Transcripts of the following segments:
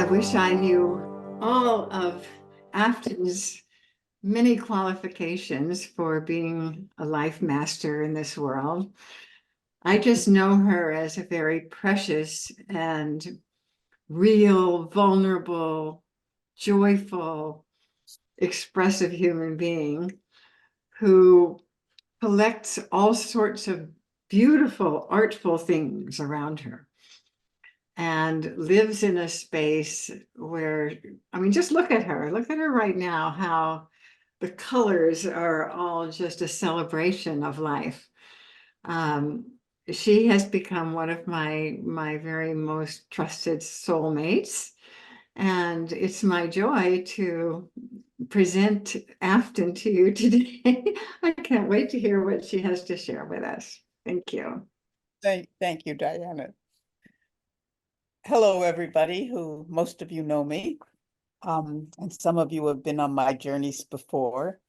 wish I knew all of Afton's many qualifications for being a life master in this world. I just know her as a very precious and real, vulnerable, joyful, expressive human being who collects all sorts of beautiful, artful things around her and lives in a space where, I mean, just look at her right now, how the colors are all just a celebration of life. Um, she has become one of my very most trusted soulmates, and it's my joy to present Afton to you today. I can't wait to hear what she has to share with us. Thank you. Thank you, Diana. Hello, everybody, who most of you know me, and some of you have been on my journeys before.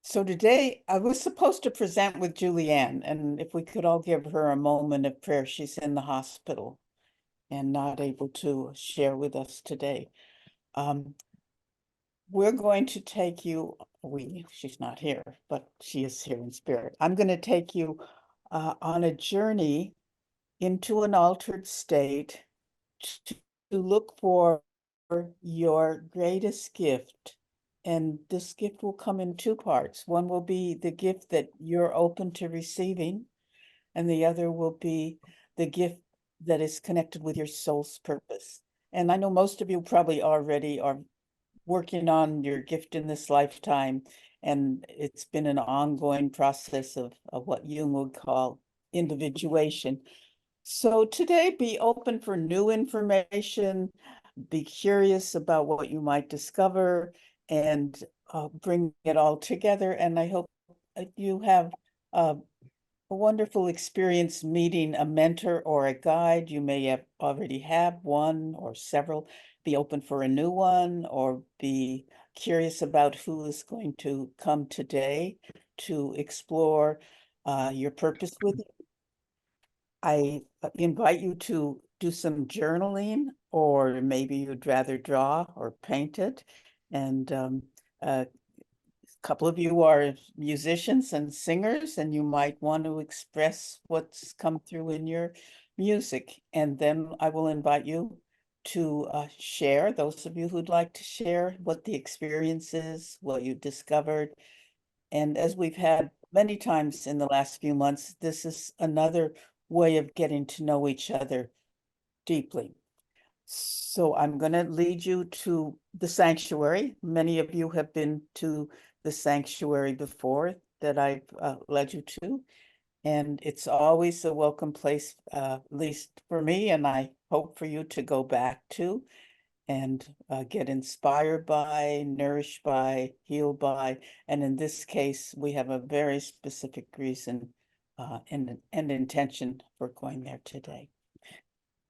So today I was supposed to present with Julianne, and if we could all give her a moment of prayer. She's in the hospital and not able to share with us today. We're going to take you, she's not here, but she is here in spirit. I'm going to take you on a journey into an altered state to look for your greatest gift. And this gift will come in two parts. One will be the gift that you're open to receiving, and the other will be the gift that is connected with your soul's purpose. And I know most of you probably already are working on your gift in this lifetime, and it's been an ongoing process of what Jung would call individuation. So today, be open for new information, be curious about what you might discover, and bring it all together. And I hope you have a wonderful experience meeting a mentor or a guide. You may have already have one or several. Be open for a new one, or be curious about who is going to come today to explore your purpose with you. I invite you to do some journaling, or maybe you'd rather draw or paint it. And a couple of you are musicians and singers, and you might want to express what's come through in your music. And then I will invite you to share, those of you who'd like to share what the experience is, what you discovered. And as we've had many times in the last few months, this is another way of getting to know each other deeply. So I'm going to lead you to the sanctuary. Many of you have been to the sanctuary before that I've led you to. And it's always a welcome place, at least for me, and I hope for you to go back to and get inspired by, nourished by, healed by. And in this case, we have a very specific reason and intention for going there today.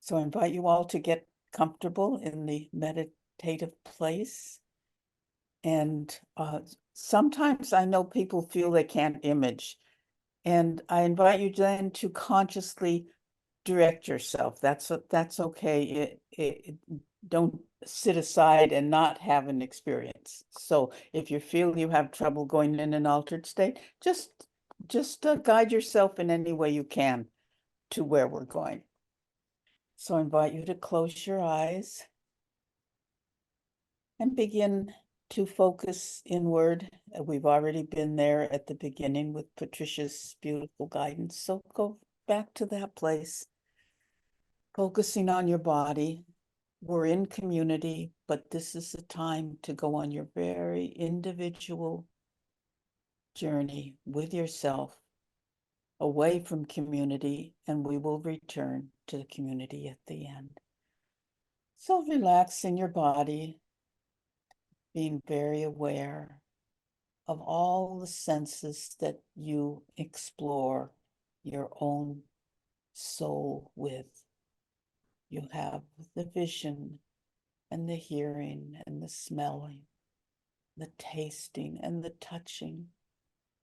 So I invite you all to get comfortable in the meditative place. And sometimes I know people feel they can't image. And I invite you then to consciously direct yourself. That's okay. Don't sit aside and not have an experience. So if you feel you have trouble going in an altered state, just guide yourself in any way you can to where we're going. So I invite you to close your eyes and begin to focus inward. We've already been there at the beginning with Patricia's beautiful guidance. So go back to that place, focusing on your body. We're in community, but this is the time to go on your very individual journey with yourself, away from community, and we will return to the community at the end. So relax in your body, being very aware of all the senses that you explore your own soul with. You have the vision and the hearing and the smelling, the tasting and the touching,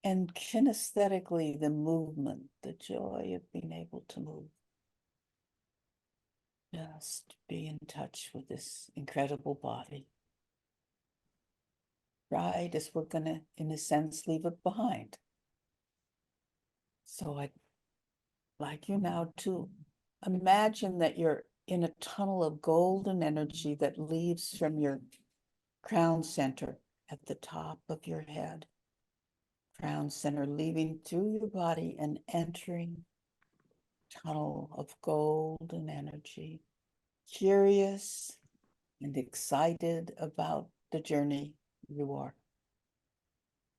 and kinesthetically the movement, the joy of being able to move. Just be in touch with this incredible body. Right as we're going to, in a sense, leave it behind. So I'd like you now to imagine that you're in a tunnel of golden energy that leaves from your crown center at the top of your head. Crown center leaving through your body and entering tunnel of golden energy. Curious and excited about the journey you are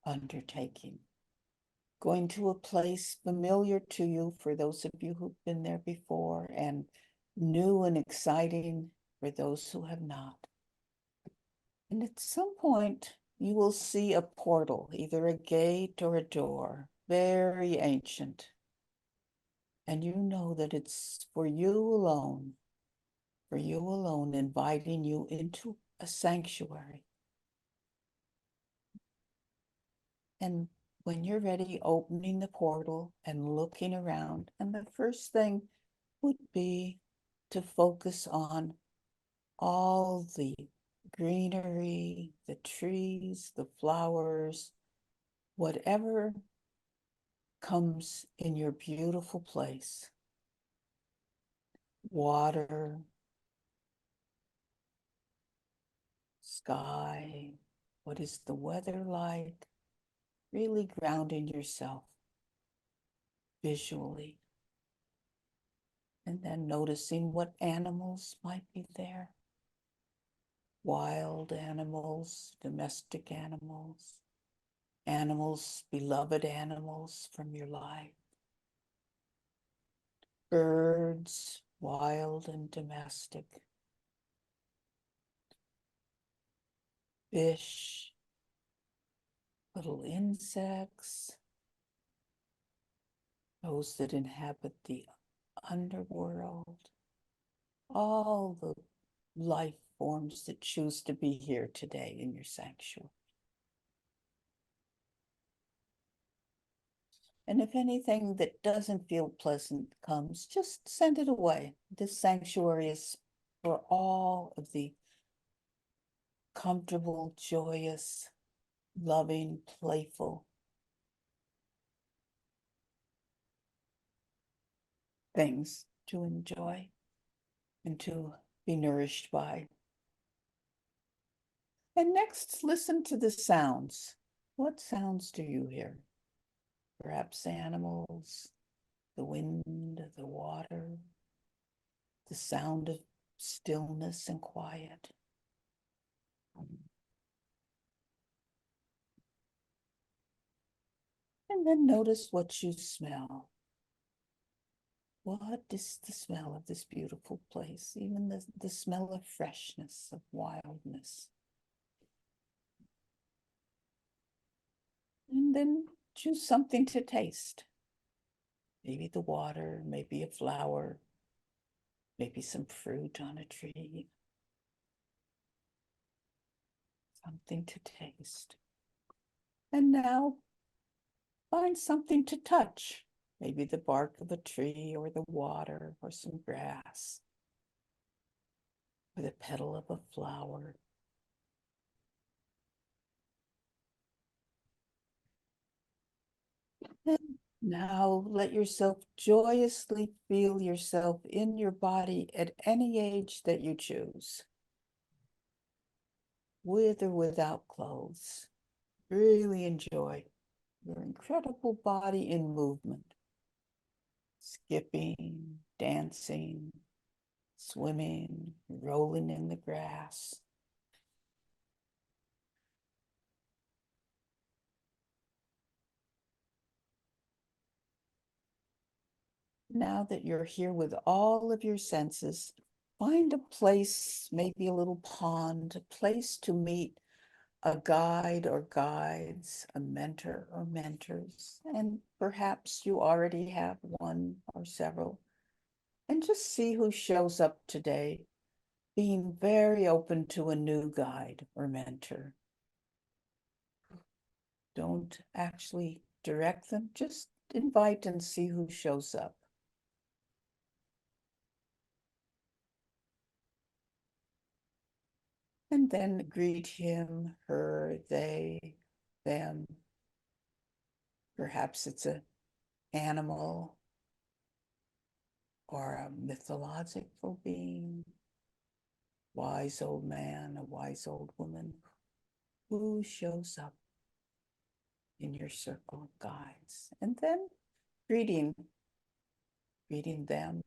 undertaking. Going to a place familiar to you for those of you who've been there before, and new and exciting for those who have not. And at some point, you will see a portal, either a gate or a door, very ancient. And you know that it's for you alone, inviting you into a sanctuary. And when you're ready, opening the portal and looking around. And the first thing would be to focus on all the greenery, the trees, the flowers, whatever comes in your beautiful place. Water, sky, what is the weather like? Really grounding yourself visually. And then noticing what animals might be there. Wild animals, domestic animals, animals, beloved animals from your life. Birds, wild and domestic. Fish, little insects, those that inhabit the underworld, all the life forms that choose to be here today in your sanctuary. And if anything that doesn't feel pleasant comes, just send it away. This sanctuary is for all of the comfortable, joyous, loving, playful things to enjoy and to be nourished by. And next, listen to the sounds. What sounds do you hear? Perhaps animals, the wind, the water, the sound of stillness and quiet. And then notice what you smell. What is the smell of this beautiful place? Even the smell of freshness, of wildness. And then choose something to taste. Maybe the water, maybe a flower, maybe some fruit on a tree. Something to taste. And now find something to touch. Maybe the bark of a tree or the water or some grass or the petal of a flower. And now let yourself joyously feel yourself in your body at any age that you choose, with or without clothes. Really enjoy your incredible body in movement, skipping, dancing, swimming, rolling in the grass. Now that you're here with all of your senses, find a place, maybe a little pond, a place to meet a guide or guides, a mentor or mentors, and perhaps you already have one or several, and just see who shows up today, being very open to a new guide or mentor. Don't actually direct them, just invite and see who shows up. And then greet him, her, they, them. Perhaps it's an animal or a mythological being, wise old man, a wise old woman, who shows up in your circle of guides. And then greeting them,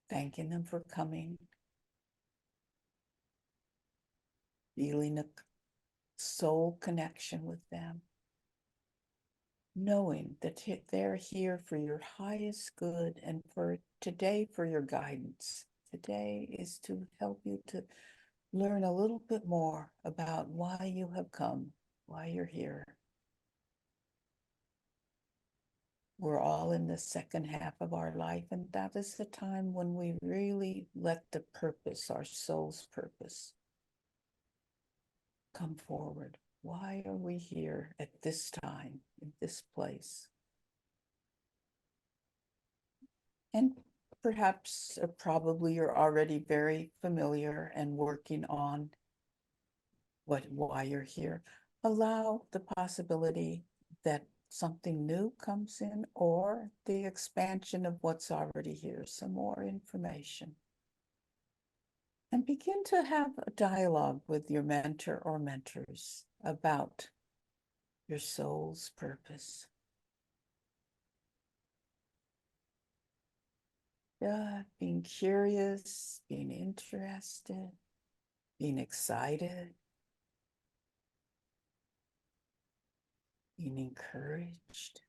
thanking them for coming, feeling a soul connection with them, knowing that they're here for your highest good and for today for your guidance. Today is to help you to learn a little bit more about why you have come, why you're here. We're all in the second half of our life, and that is the time when we really let the purpose, our soul's purpose, come forward. Why are we here at this time, in this place? And perhaps, or probably you're already very familiar and working on why you're here. Allow the possibility that something new comes in or the expansion of what's already here, some more information. And begin to have a dialogue with your mentor or mentors about your soul's purpose. Being curious, being interested, being excited, being encouraged,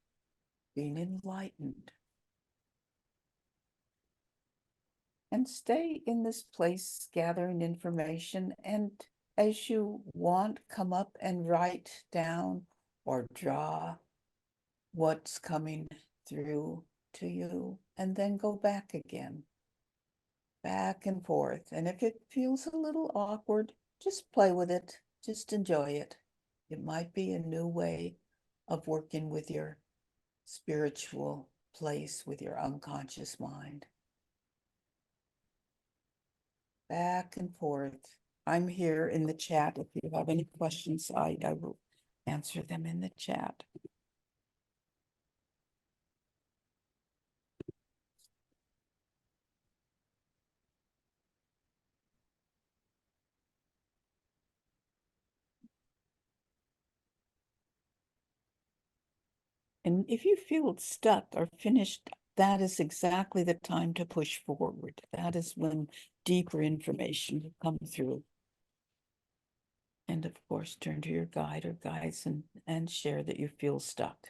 being enlightened. And stay in this place gathering information. And as you want, come up and write down or draw what's coming through to you, and then go back again, back and forth. And if it feels a little awkward, just play with it, just enjoy it. It might be a new way of working with your spiritual place, with your unconscious mind. Back and forth. I'm here in the chat. If you have any questions, I will answer them in the chat. And if you feel stuck or finished, that is exactly the time to push forward. That is when deeper information will come through. And of course, turn to your guide or guides and share that you feel stuck.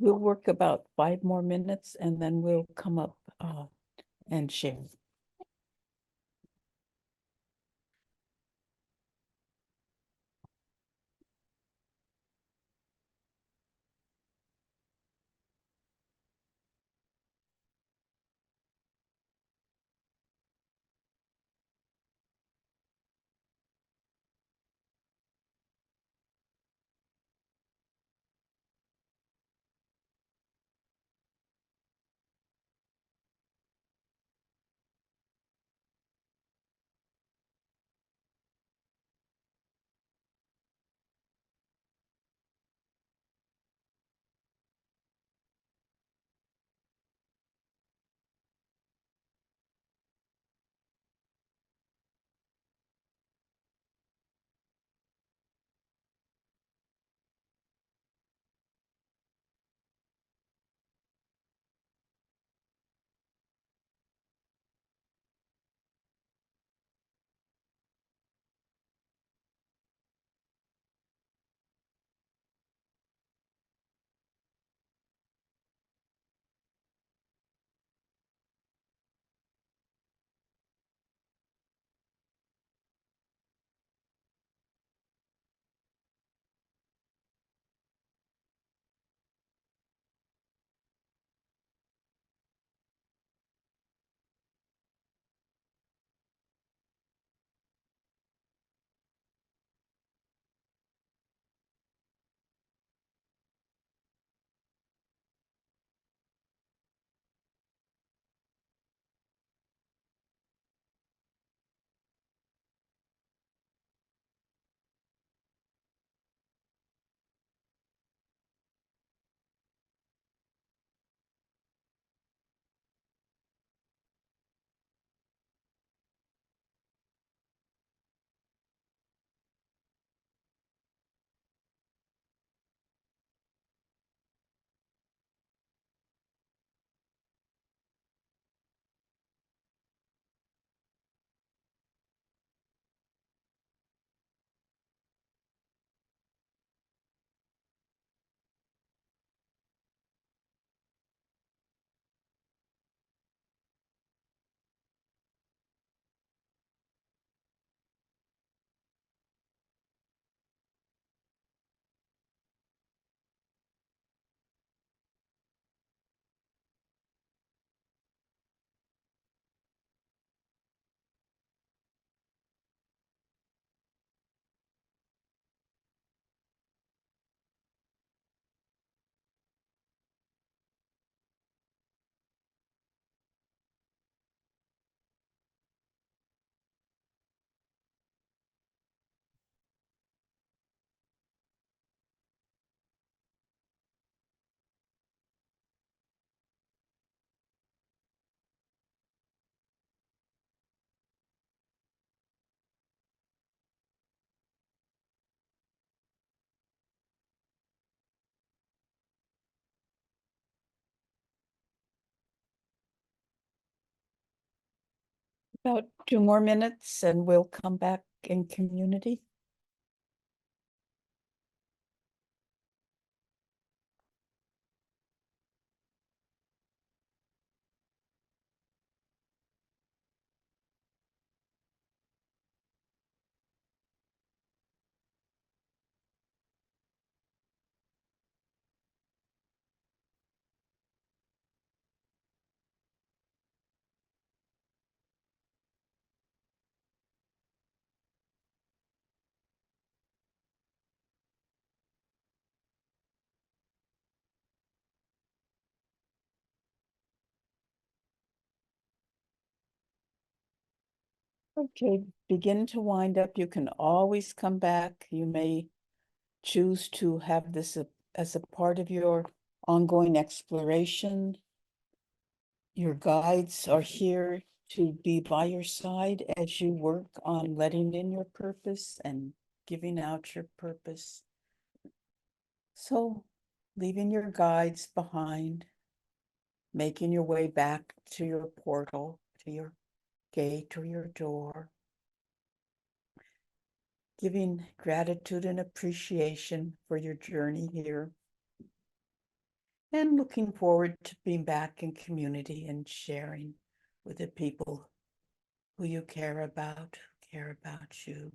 We'll work about 5 more minutes and then we'll come up and share. About 2 more minutes and we'll come back in community. Okay, begin to wind up. You can always come back. You may choose to have this as a part of your ongoing exploration. Your guides are here to be by your side as you work on letting in your purpose and giving out your purpose. So, leaving your guides behind, making your way back to your portal, to your gate or your door, giving gratitude and appreciation for your journey here. and looking forward to being back in community and sharing with the people who you care about you,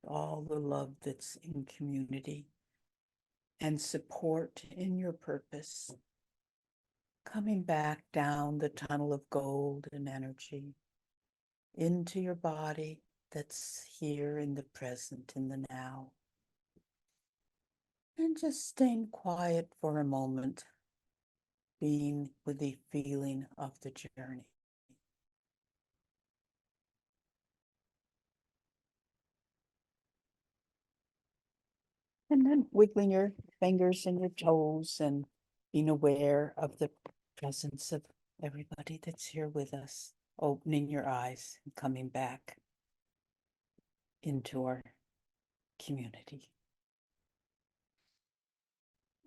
all the love that's in community and support in your purpose, coming back down the tunnel of gold and energy into your body that's here in the present, in the now. And just staying quiet for a moment, being with the feeling of the journey. And then wiggling your fingers and your toes and being aware of the presence of everybody that's here with us, opening your eyes and coming back into our community.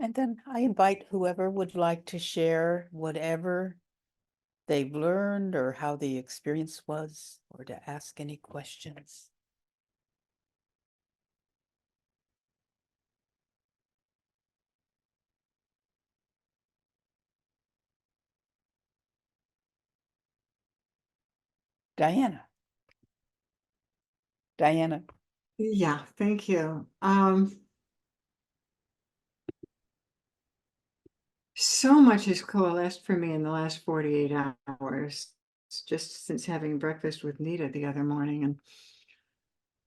And then I invite whoever would like to share whatever they've learned or how the experience was, or to ask any questions. Diana. Yeah, thank you. So much has coalesced for me in the last 48 hours, just since having breakfast with Nita the other morning, and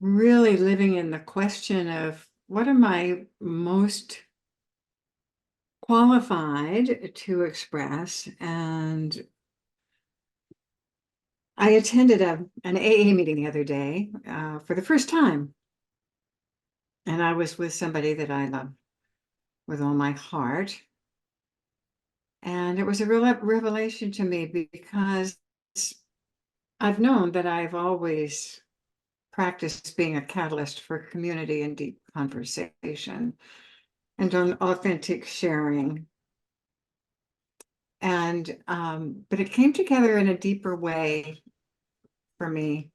really living in the question of what am I most qualified to express. And I attended an AA meeting the other day for the first time. And I was with somebody that I love with all my heart. And it was a real revelation to me, because I've known that I've always practiced being a catalyst for community and deep conversation and on authentic sharing. And but it came together in a deeper way for me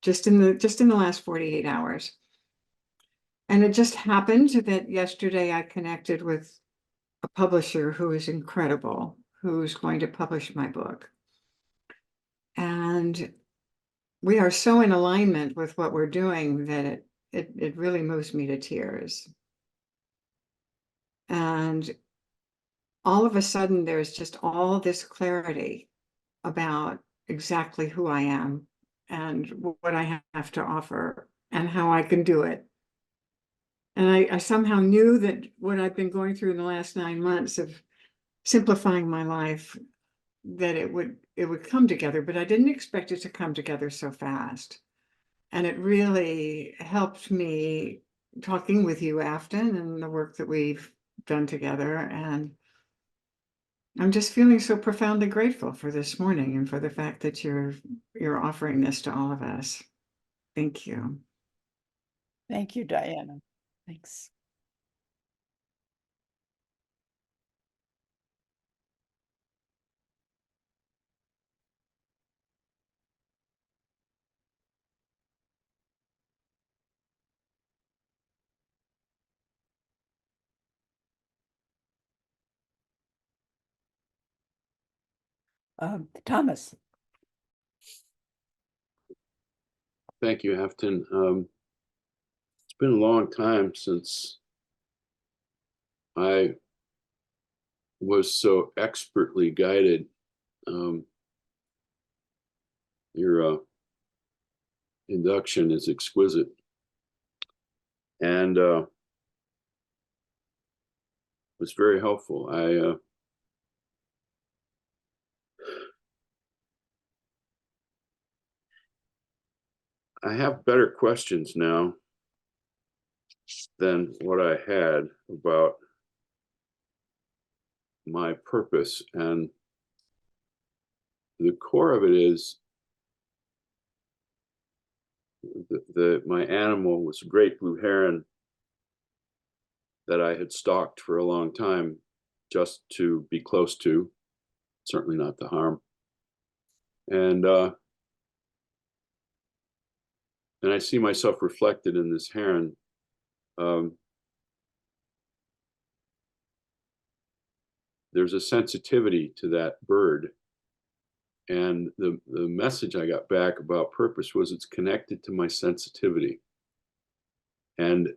just in the last 48 hours. And it just happened that yesterday I connected with a publisher who is incredible, who's going to publish my book. And we are so in alignment with what we're doing that it really moves me to tears. And all of a sudden, there's just all this clarity about exactly who I am and what I have to offer and how I can do it. And I somehow knew that what I've been going through in the last 9 months of simplifying my life, that it would come together, but I didn't expect it to come together so fast. And it really helped me talking with you, Afton, and the work that we've done together. And I'm just feeling so profoundly grateful for this morning and for the fact that you're offering this to all of us. Thank you. Thank you, Diana. Thanks. Thomas. Thank you, Afton. It's been a long time since I was so expertly guided. Your induction is exquisite. And was very helpful. I have better questions now than what I had about my purpose. And the core of it is my animal was a great blue heron that I had stalked for a long time just to be close to, certainly not to harm. And I see myself reflected in this heron. there's a sensitivity to that bird. And the message I got back about purpose was it's connected to my sensitivity. And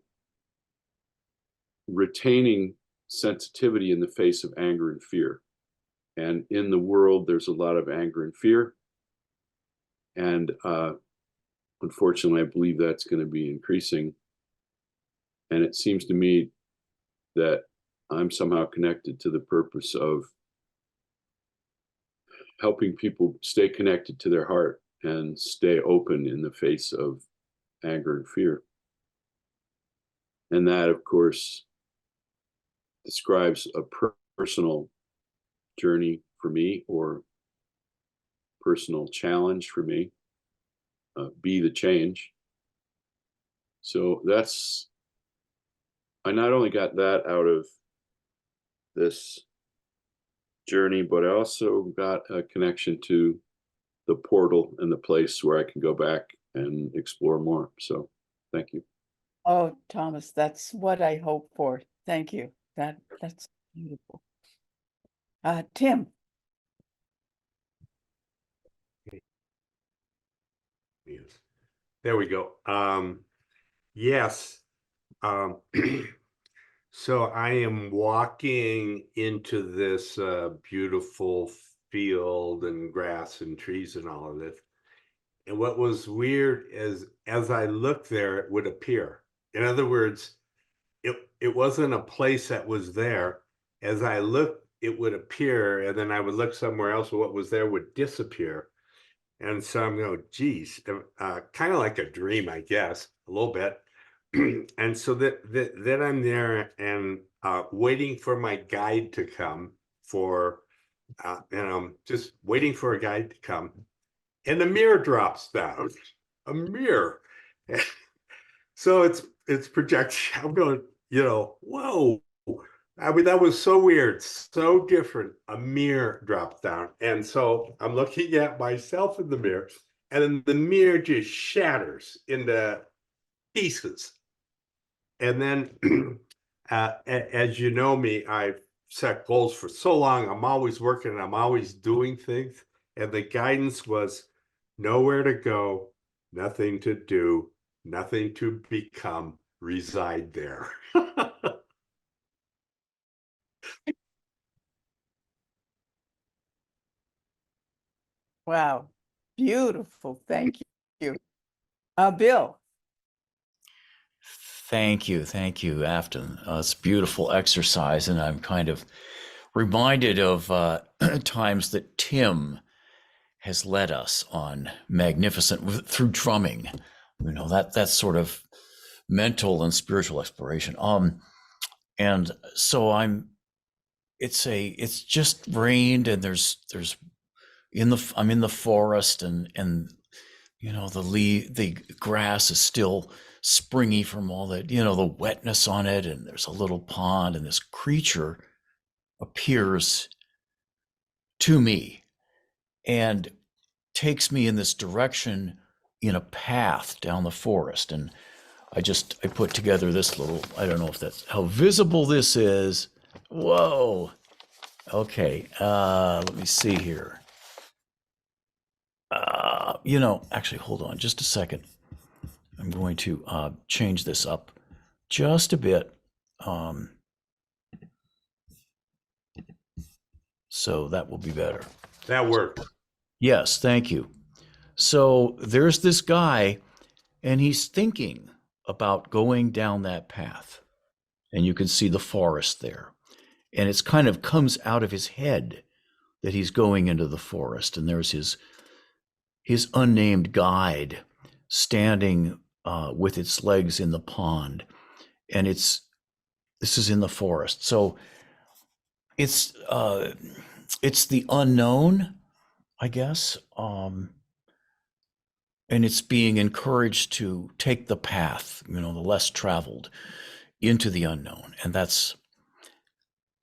retaining sensitivity in the face of anger and fear. And in the world, there's a lot of anger and fear. And unfortunately, I believe that's going to be increasing. And it seems to me that I'm somehow connected to the purpose of helping people stay connected to their heart and stay open in the face of anger and fear. And that, of course, describes a personal journey for me, or personal challenge for me. Be the change. So I not only got that out of this journey, but I also got a connection to the portal and the place where I can go back and explore more. So thank you. Oh, Thomas, that's what I hope for. Thank you. That's beautiful. Tim. There we go. Yes. So I am walking into this beautiful field and grass and trees and all of this. And what was weird is as I looked there, it would appear. In other words, it wasn't a place that was there. As I looked, it would appear, and then I would look somewhere else, and what was there would disappear. And so I'm going, geez, kind of like a dream, I guess, a little bit. And so then I'm there and waiting for my guide to come and I'm just waiting for a guide to come. And the mirror drops down, a mirror. So it's projecting. I'm going, whoa. I mean, that was so weird, so different. A mirror dropped down. And so I'm looking at myself in the mirror, and then the mirror just shatters into pieces. And then, as you know me, I've set goals for so long. I'm always working and I'm always doing things. And the guidance was nowhere to go, nothing to do, nothing to become, reside there. Wow. Beautiful. Thank you. Bill. Thank you, Afton. It's a beautiful exercise, and I'm kind of reminded of times that Tim has led us on magnificent through drumming. That's sort of mental and spiritual exploration. And so it's just rained, and I'm in the forest, and the grass is still springy from all that, the wetness on it, and there's a little pond, and this creature appears to me and takes me in this direction in a path down the forest. And I put together this little, I don't know if that's how visible this is. Whoa. Okay. Let me see here. Actually, hold on just a second. I'm going to change this up just a bit. So that will be better. That worked. Yes, thank you. So there's this guy, and he's thinking about going down that path. And you can see the forest there. And it's kind of comes out of his head that he's going into the forest. And there's his unnamed guide standing with its legs in the pond. And this is in the forest. So it's the unknown, I guess. And it's being encouraged to take the path, the less traveled, into the unknown. And that's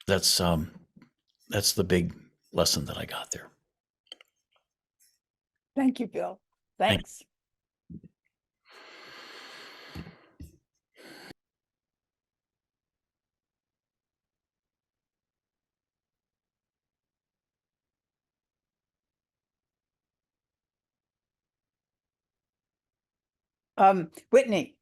the big lesson that I got there. Thank you, Bill. Thanks. Whitney.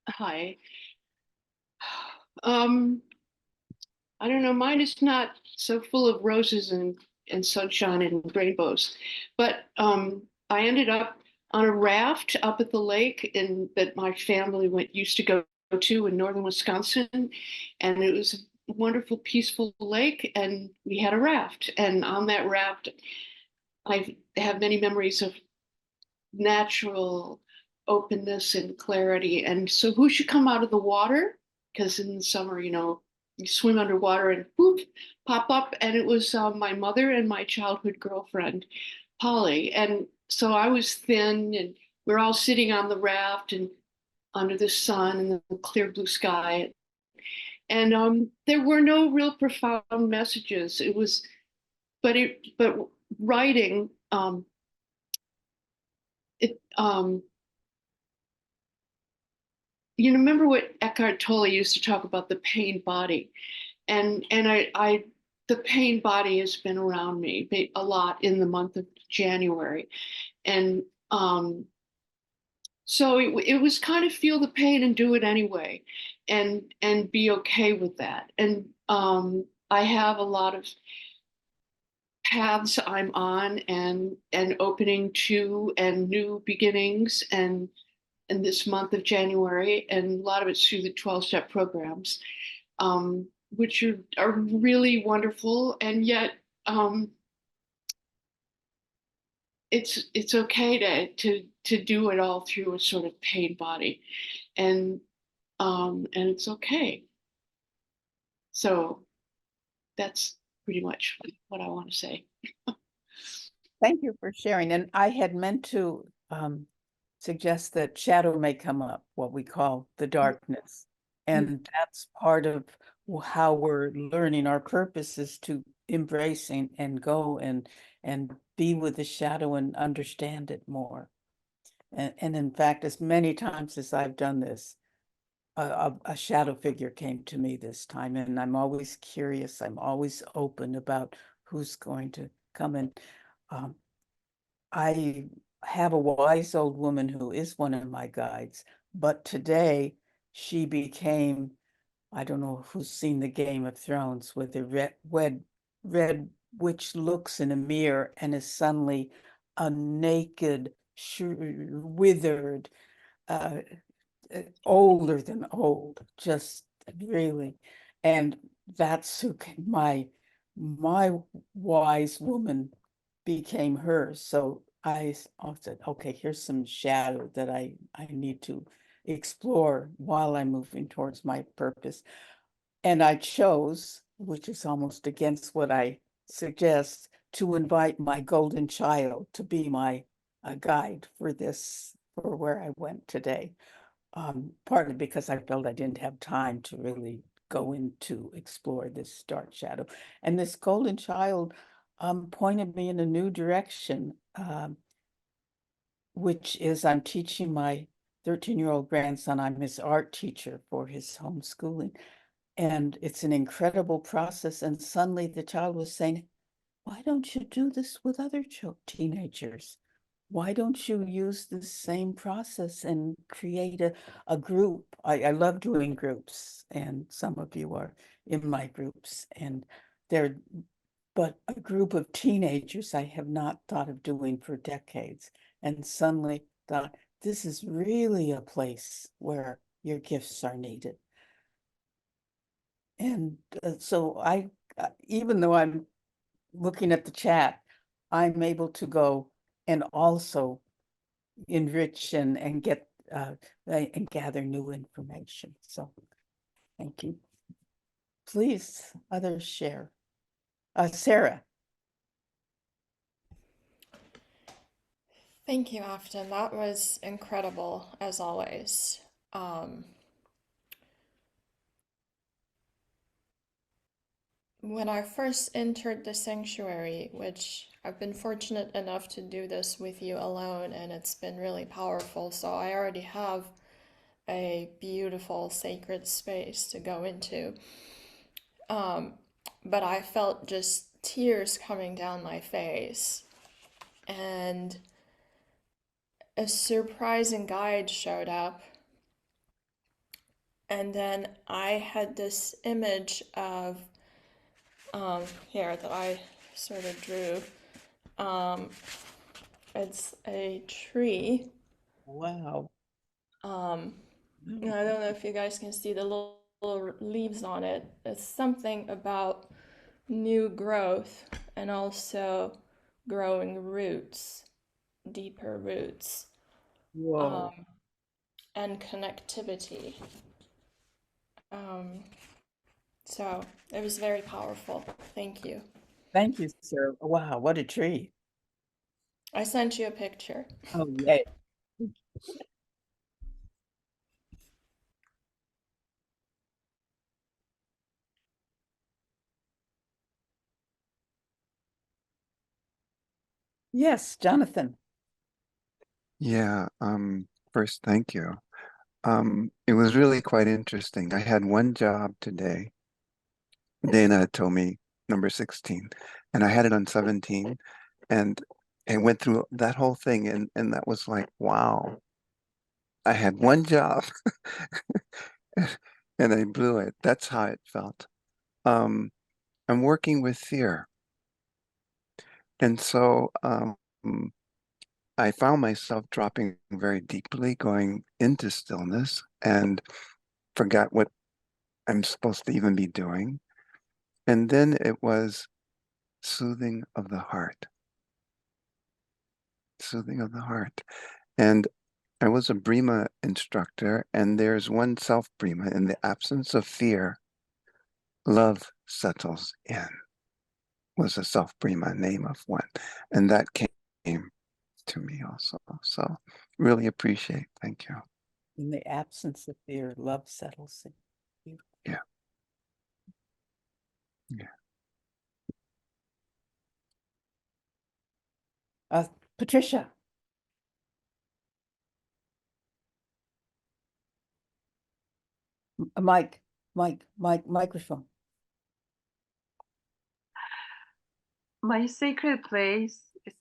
Hi. I don't know, mine is not so full of roses and sunshine and rainbows, but I ended up on a raft up at the lake that my family used to go to in northern Wisconsin, and it was a wonderful, peaceful lake, and we had a raft, and on that raft, I have many memories of natural openness and clarity. And so who should come out of the water? Because in the summer, you swim underwater and poof, pop up. And it was my mother and my childhood girlfriend, Polly. And so I was thin, and we're all sitting on the raft and under the sun and the clear blue sky. And there were no real profound messages. It was, but writing, it remember what Eckhart Tolle used to talk about, the pain body, and I the pain body has been around me a lot in the month of January, and so it was kind of feel the pain and do it anyway, and be okay with that. And I have a lot of paths I'm on, and opening to, and new beginnings, and in this month of January, and a lot of it's through the 12-step programs, which are really wonderful. And yet it's okay to do it all through a sort of pain body, and it's okay. So that's pretty much what I want to say. Thank you for sharing. And I had meant to suggest that shadow may come up, what we call the darkness. And that's part of how we're learning. Our purpose is to embracing and go and be with the shadow and understand it more. And in fact, as many times as I've done this, a shadow figure came to me this time, and I'm always curious. I'm always open about who's going to come in. I have a wise old woman who is one of my guides, but today she became, I don't know who's seen the Game of Thrones, with the red witch looks in a mirror and is suddenly a naked, withered, older than old, just really. And that's who my wise woman became her. So I said, okay, here's some shadow that I need to explore while I'm moving towards my purpose. And I chose, which is almost against what I suggest, to invite my golden child to be my guide for this, for where I went today. Partly because I felt I didn't have time to really go into explore this dark shadow. And this golden child pointed me in a new direction, which is I'm teaching my 13-year-old grandson. I'm his art teacher for his homeschooling. And it's an incredible process. And suddenly the child was saying, why don't you do this with other teenagers? Why don't you use the same process and create a group? I love doing groups, and some of you are in my groups, and but a group of teenagers I have not thought of doing for decades, and suddenly thought, this is really a place where your gifts are needed. And so even though I'm looking at the chat, I'm able to go and also enrich and get and gather new information. So thank you. Please, others share. Sarah. Thank you, Afton. That was incredible, as always. When I first entered the sanctuary, which I've been fortunate enough to do this with you alone, and it's been really powerful, so I already have a beautiful sacred space to go into. But I felt just tears coming down my face. And a surprising guide showed up. And then I had this image of here that I sort of drew. It's a tree. Wow. I don't know if you guys can see the little leaves on it. It's something about new growth and also growing roots, deeper roots, Whoa. and connectivity. So it was very powerful. Thank you. Thank you, sir. Wow, what a tree. I sent you a picture. Oh, yay. Yes, Jonathan. Yeah, first, thank you. It was really quite interesting. I had one job today. Dana had told me number 16, and I had it on 17, and I went through that whole thing, and that was like, wow, I had one job and I blew it. That's how it felt. I'm working with fear. And so I found myself dropping very deeply, going into stillness, and forgot what I'm supposed to even be doing. And then it was soothing of the heart, soothing of the heart. And I was a Brima instructor, and there's one self Brima. In the absence of fear, love settles in, was a self Brima name of one. And that came to me also. So really appreciate. Thank you. In the absence of fear, love settles in. Yeah. Yeah. Patricia. Microphone. My sacred place is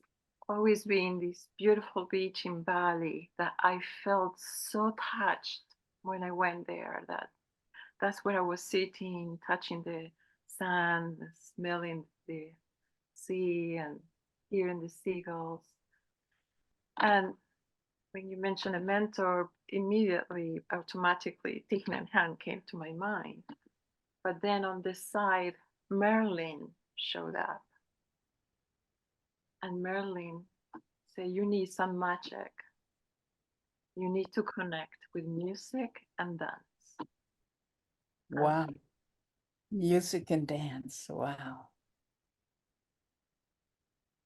always been this beautiful beach in Bali that I felt so touched when I went there. That's where I was sitting, touching the sand, smelling the sea and hearing the seagulls. And when you mentioned a mentor, immediately, automatically, Thich Nhat Hanh came to my mind. But then on the side, Merlin showed up. And Merlin said, you need some magic. You need to connect with music and dance. Wow. Music and dance. Wow.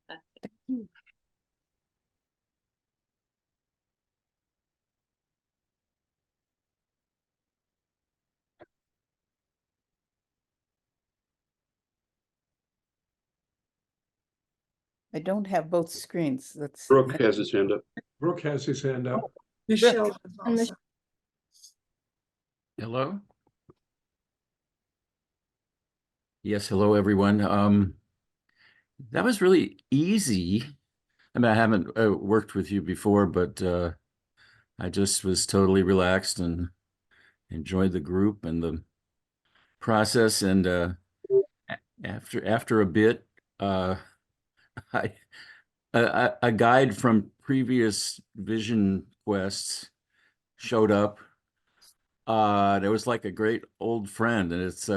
That's it. Thank you. I don't have both screens. Let's see. Brooke has his hand up. Brooke has his hand up. Michelle. And the Hello? Yes, hello everyone. That was really easy. I mean, I haven't worked with you before, but I just was totally relaxed and enjoyed the group and the process. And after a bit, I a guide from previous vision quests showed up. There was like a great old friend, and it's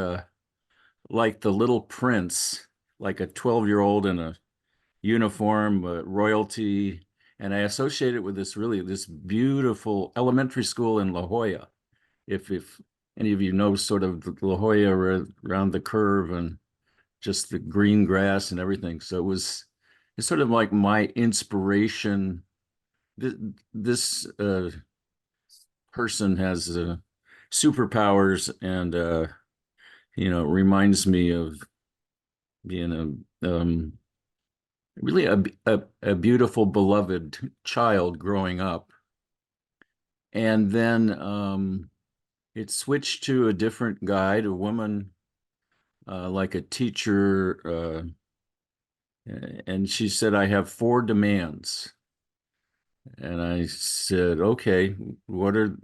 like the Little Prince, like a 12-year-old in a uniform, royalty, and I associate it with this beautiful elementary school in La Jolla. If any of you know sort of La Jolla around the curve and just the green grass and everything. So it's sort of like my inspiration. This person has superpowers, and reminds me of being really a beautiful, beloved child growing up. And then it switched to a different guide, a woman, like a teacher, And she said, I have 4 demands. And I said, okay, what are,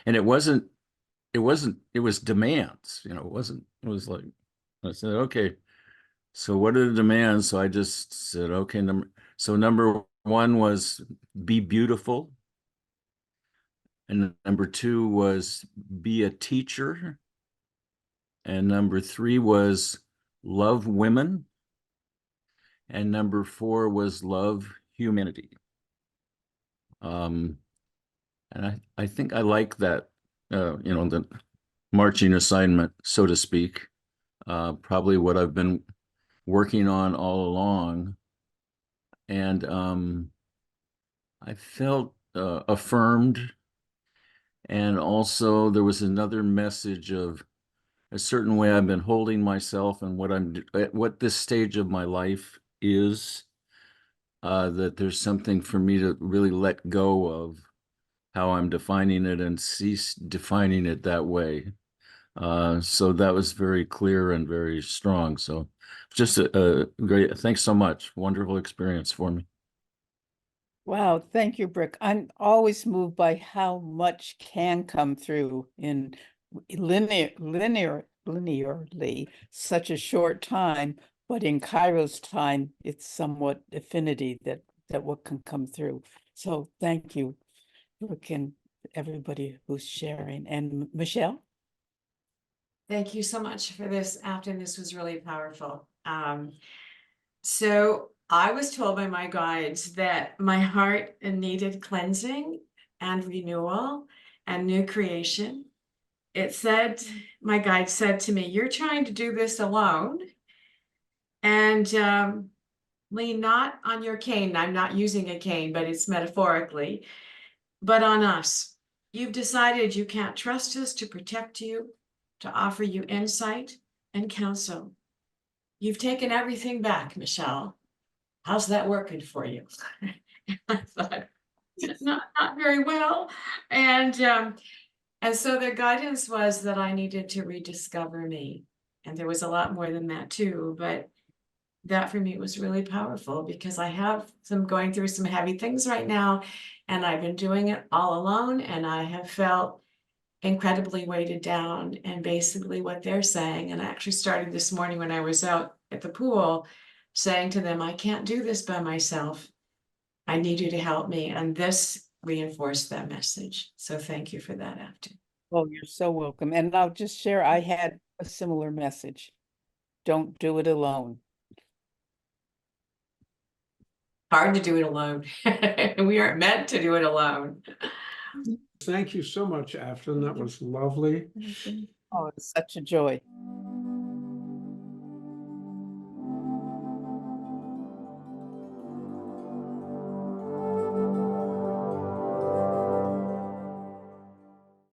and it was demands, you know, it was like, I said, okay, so what are the demands? So I just said, okay, number 1 was be beautiful. And number 2 was be a teacher. And number 3 was love women. And number 4 was love humanity. And I think I like that, you know, the marching assignment, so to speak. Probably what I've been working on all along. And I felt affirmed. And also there was another message of a certain way I've been holding myself and what this stage of my life is, that there's something for me to really let go of how I'm defining it and cease defining it that way. So that was very clear and very strong. So just a great, thanks so much. Wonderful experience for me. Wow, thank you, Brick. I'm always moved by how much can come through in linearly such a short time, but in Cairo's time, it's somewhat affinity that what can come through. So thank you, Brick, and everybody who's sharing. And Michelle? Thank you so much for this, Afton. This was really powerful. So I was told by my guides that my heart needed cleansing and renewal and new creation. It said, my guide said to me, you're trying to do this alone and lean not on your cane. I'm not using a cane, but it's metaphorically, but on us. You've decided you can't trust us to protect you, to offer you insight and counsel. You've taken everything back, Michelle. How's that working for you? I thought, not very well. And so their guidance was that I needed to rediscover me. And there was a lot more than that too, but that for me was really powerful because I have going through some heavy things right now, and I've been doing it all alone, and I have felt incredibly weighted down. And basically what they're saying, and I actually started this morning when I was out at the pool, saying to them, I can't do this by myself. I need you to help me. And this reinforced that message. So thank you for that, Afton. Oh, you're so welcome. And I'll just share, I had a similar message. Don't do it alone. Hard to do it alone. We aren't meant to do it alone. Thank you so much, Afton. That was lovely. Oh, it's such a joy.